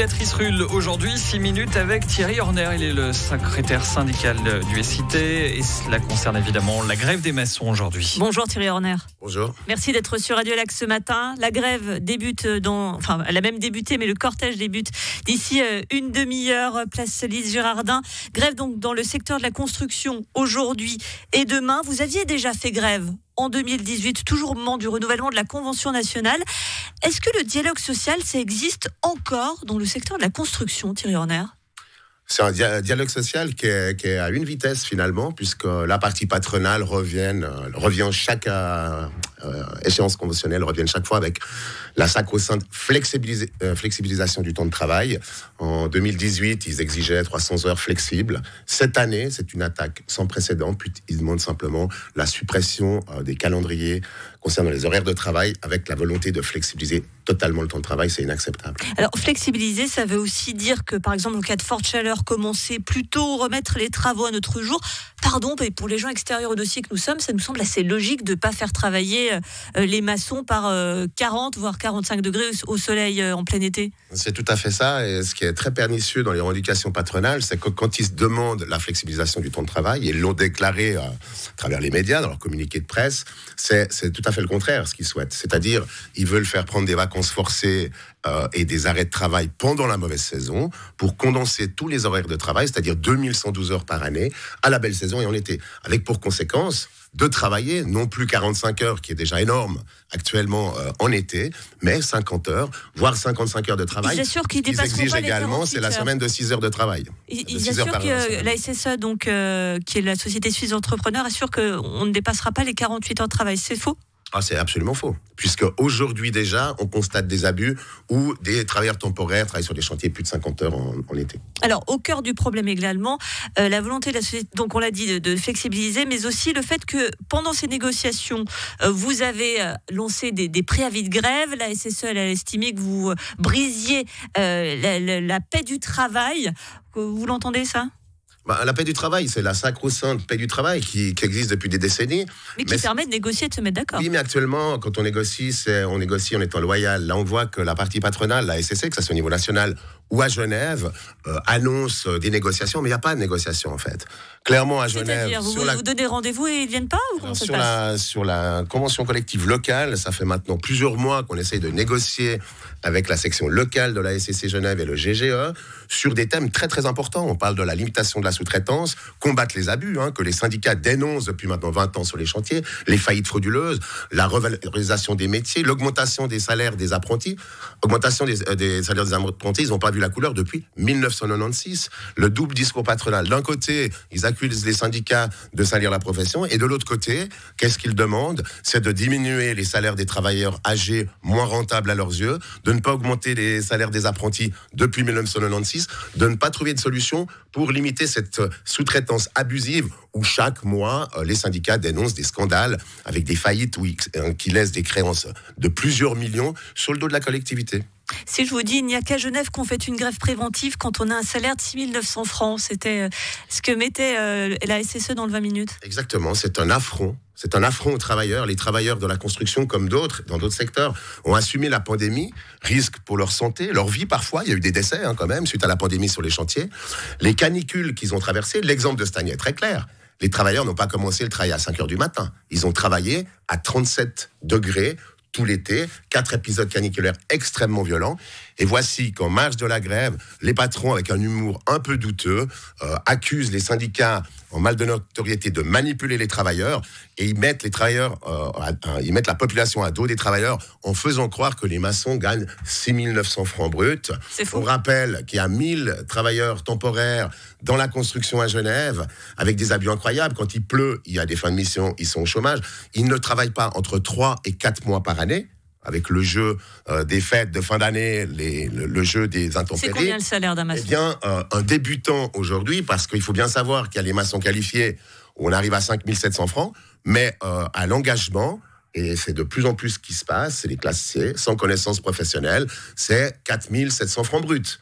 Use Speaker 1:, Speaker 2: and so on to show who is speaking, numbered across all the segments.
Speaker 1: Béatrice Rulle, aujourd'hui 6 minutes avec Thierry Horner. Il est le secrétaire syndical du SIT et cela concerne évidemment la grève des maçons aujourd'hui.
Speaker 2: Bonjour Thierry Horner.
Speaker 3: Bonjour.
Speaker 2: Merci d'être sur Radio Lac ce matin. La grève débute elle a même débuté, mais le cortège débute d'ici une demi-heure, place Lise Girardin. Grève donc dans le secteur de la construction aujourd'hui et demain. Vous aviez déjà fait grève en 2018, toujours au moment du renouvellement de la Convention nationale. Est-ce que le dialogue social, ça existe encore dans le secteur de la construction, Thierry Horner ?
Speaker 3: C'est un dialogue social qui est à une vitesse finalement, puisque la partie patronale revient chaque échéance conventionnelle, revient chaque fois avec la sacro-sainte flexibilisation du temps de travail. En 2018, ils exigeaient 300 heures flexibles. Cette année, c'est une attaque sans précédent. Ils demandent simplement la suppression des calendriers concernant les horaires de travail avec la volonté de flexibiliser totalement le temps de travail. C'est inacceptable.
Speaker 2: Alors, flexibiliser, ça veut aussi dire que, par exemple, en cas de forte chaleur, commencer plus tôt, remettre les travaux à notre jour. Pardon, mais pour les gens extérieurs au dossier que nous sommes, ça nous semble assez logique de ne pas faire travailler les maçons par 40 voire 45 degrés au soleil en plein été.
Speaker 3: C'est tout à fait ça. Et ce qui est très pernicieux dans les revendications patronales, c'est que quand ils se demandent la flexibilisation du temps de travail, et ils l'ont déclaré à travers les médias, dans leur communiqué de presse, c'est tout à fait le contraire ce qu'ils souhaitent. C'est-à-dire, ils veulent faire prendre des vacances forcées et des arrêts de travail pendant la mauvaise saison pour condenser tous les horaires de travail, c'est-à-dire 2112 heures par année, à la belle saison et en été. Avec pour conséquence de travailler non plus 45 heures, qui est déjà énorme actuellement en été, mais 50 heures, voire 55 heures de travail.
Speaker 2: Ils assurent qu'ils dépasseront
Speaker 3: exigent
Speaker 2: pas les
Speaker 3: également, c'est la semaine de 6 heures de travail.
Speaker 2: Ils assurent que la SSE, donc, qui est la Société Suisse d'Entrepreneurs, assure qu'on ne dépassera pas les 48 heures de travail. C'est faux ?
Speaker 3: C'est absolument faux, puisque aujourd'hui déjà, on constate des abus où des travailleurs temporaires travaillent sur des chantiers plus de 50 heures en été.
Speaker 2: Alors, au cœur du problème également, la volonté de la société, donc on l'a dit, de flexibiliser, mais aussi le fait que pendant ces négociations, vous avez lancé des préavis de grève. La SSE, elle a estimé que vous brisiez la paix du travail. Vous l'entendez, ça ?
Speaker 3: La paix du travail, c'est la sacro-sainte paix du travail qui existe depuis des décennies.
Speaker 2: Mais qui permet de négocier et de se mettre d'accord.
Speaker 3: Oui, mais actuellement, quand on négocie en étant loyal. Là, on voit que la partie patronale, la SSC, que ça soit au niveau national ou à Genève, annonce des négociations, mais il n'y a pas de négociation en fait. Clairement, à Genève...
Speaker 2: C'est-à-dire, vous donnez rendez-vous et ils ne viennent pas ou comment ça se passe ?
Speaker 3: Sur la convention collective locale, ça fait maintenant plusieurs mois qu'on essaye de négocier avec la section locale de la SSC Genève et le GGE sur des thèmes très très importants. On parle de la limitation de la sous-traitance, combattre les abus, que les syndicats dénoncent depuis maintenant 20 ans sur les chantiers, les faillites frauduleuses, la revalorisation des métiers, l'augmentation des salaires des apprentis, augmentation des salaires des apprentis, ils n'ont pas vu la couleur depuis 1996. Le double discours patronal. D'un côté, ils accusent les syndicats de salir la profession, et de l'autre côté, qu'est-ce qu'ils demandent ? C'est de diminuer les salaires des travailleurs âgés, moins rentables à leurs yeux, de ne pas augmenter les salaires des apprentis depuis 1996, de ne pas trouver de solution pour limiter cette sous-traitance abusive où chaque mois, les syndicats dénoncent des scandales avec des faillites qui laissent des créances de plusieurs millions sur le dos de la collectivité.
Speaker 2: Si je vous dis, il n'y a qu'à Genève qu'on fait une grève préventive quand on a un salaire de 6 900 francs. C'était ce que mettait la SSE dans le 20 minutes.
Speaker 3: Exactement, c'est un affront. C'est un affront aux travailleurs. Les travailleurs de la construction, comme d'autres, dans d'autres secteurs, ont assumé la pandémie, risque pour leur santé, leur vie parfois. Il y a eu des décès quand même, suite à la pandémie sur les chantiers. Les canicules qu'ils ont traversées, l'exemple de cette année est très clair. Les travailleurs n'ont pas commencé le travail à 5 heures du matin. Ils ont travaillé à 37 degrés tout l'été, 4 épisodes caniculaires extrêmement violents. Et voici qu'en marge de la grève, les patrons, avec un humour un peu douteux, accusent les syndicats en mal de notoriété de manipuler les travailleurs, et ils mettent les travailleurs, ils mettent la population à dos des travailleurs en faisant croire que les maçons gagnent 6 900 francs bruts. On rappelle qu'il y a 1000 travailleurs temporaires dans la construction à Genève, avec des abus incroyables. Quand il pleut, il y a des fins de mission, ils sont au chômage. Ils ne travaillent pas entre 3 et 4 mois par année, avec le jeu des fêtes de fin d'année, le jeu des intempéries.
Speaker 2: C'est combien le salaire d'un maçon ?
Speaker 3: Eh bien, un débutant aujourd'hui, parce qu'il faut bien savoir qu'il y a les maçons qualifiés, où on arrive à 5 700 francs, mais à l'engagement, et c'est de plus en plus ce qui se passe, c'est les classes C, sans connaissance professionnelle, c'est 4 700 francs bruts.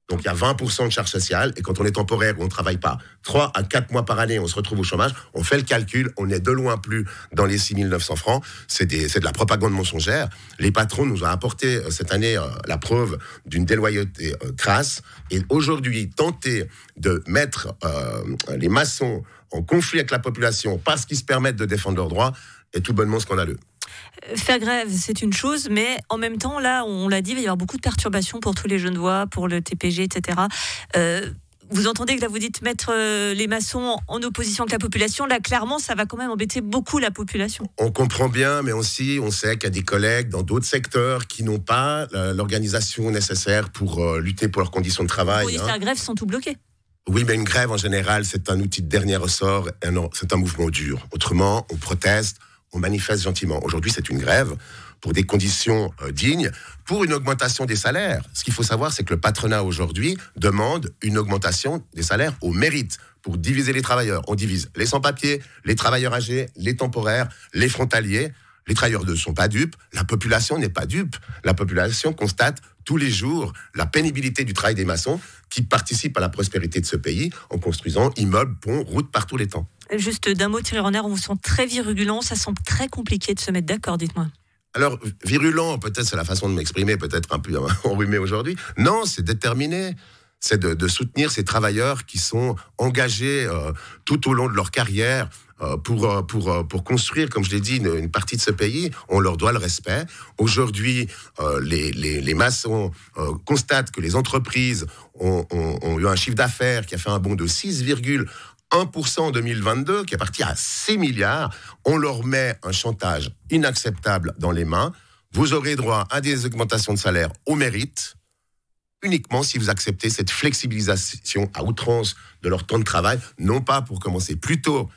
Speaker 3: Donc il y a 20% de charge sociale, et quand on est temporaire, on ne travaille pas 3 à 4 mois par année, on se retrouve au chômage, on fait le calcul, on est de loin plus dans les 6 900 francs, c'est de la propagande mensongère. Les patrons nous ont apporté cette année la preuve d'une déloyauté crasse, et aujourd'hui, tenter de mettre les maçons en conflit avec la population parce qu'ils se permettent de défendre leurs droits est tout bonnement scandaleux.
Speaker 2: Faire grève, c'est une chose, mais en même temps, là, on l'a dit, il va y avoir beaucoup de perturbations pour tous les Genevois, pour le TPG, etc. Vous entendez que là, vous dites mettre les maçons en opposition avec la population. Là, clairement, ça va quand même embêter beaucoup la population.
Speaker 3: On comprend bien, mais aussi, on sait qu'il y a des collègues dans d'autres secteurs qui n'ont pas l'organisation nécessaire pour lutter pour leurs conditions de travail.
Speaker 2: Pour faire grève, sont tout bloqués.
Speaker 3: Oui, mais une grève, en général, c'est un outil de dernier ressort, c'est un mouvement dur. Autrement, on proteste, on manifeste gentiment. Aujourd'hui, c'est une grève pour des conditions dignes, pour une augmentation des salaires. Ce qu'il faut savoir, c'est que le patronat, aujourd'hui, demande une augmentation des salaires au mérite pour diviser les travailleurs. On divise les sans-papiers, les travailleurs âgés, les temporaires, les frontaliers. Les travailleurs ne sont pas dupes, la population n'est pas dupe. La population constate tous les jours la pénibilité du travail des maçons qui participent à la prospérité de ce pays en construisant immeubles, ponts, routes par tous les temps.
Speaker 2: Juste d'un mot, Thierry Horner, on vous sent très virulent, ça semble très compliqué de se mettre d'accord, dites-moi.
Speaker 3: Alors, virulent, peut-être c'est la façon de m'exprimer, peut-être un peu enrhumé aujourd'hui. Non, c'est déterminé. C'est de soutenir ces travailleurs qui sont engagés tout au long de leur carrière pour construire, comme je l'ai dit, une partie de ce pays. On leur doit le respect. Aujourd'hui, les maçons constatent que les entreprises ont eu un chiffre d'affaires qui a fait un bond de 6,1% en 2022, qui est parti à 6 milliards. On leur met un chantage inacceptable dans les mains. Vous aurez droit à des augmentations de salaire au mérite, uniquement si vous acceptez cette flexibilisation à outrance de leur temps de travail, non pas pour commencer plus tôt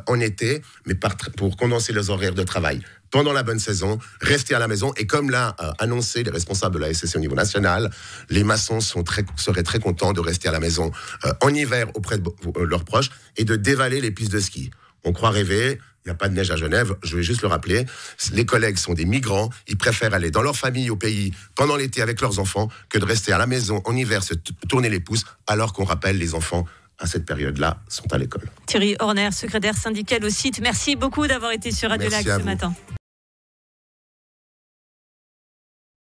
Speaker 3: en été, mais pour condenser les horaires de travail pendant la bonne saison, rester à la maison. Et comme l'a annoncé les responsables de la SCC au niveau national, les maçons seraient très contents de rester à la maison en hiver auprès de leurs proches et de dévaler les pistes de ski. On croit rêver, il n'y a pas de neige à Genève, je vais juste le rappeler. Les collègues sont des migrants, ils préfèrent aller dans leur famille au pays pendant l'été avec leurs enfants que de rester à la maison en hiver, se tourner les pouces, alors qu'on rappelle les enfants à cette période-là sont à l'école.
Speaker 2: Thierry Horner, secrétaire syndical au site, merci beaucoup d'avoir été sur Radio Lac ce matin.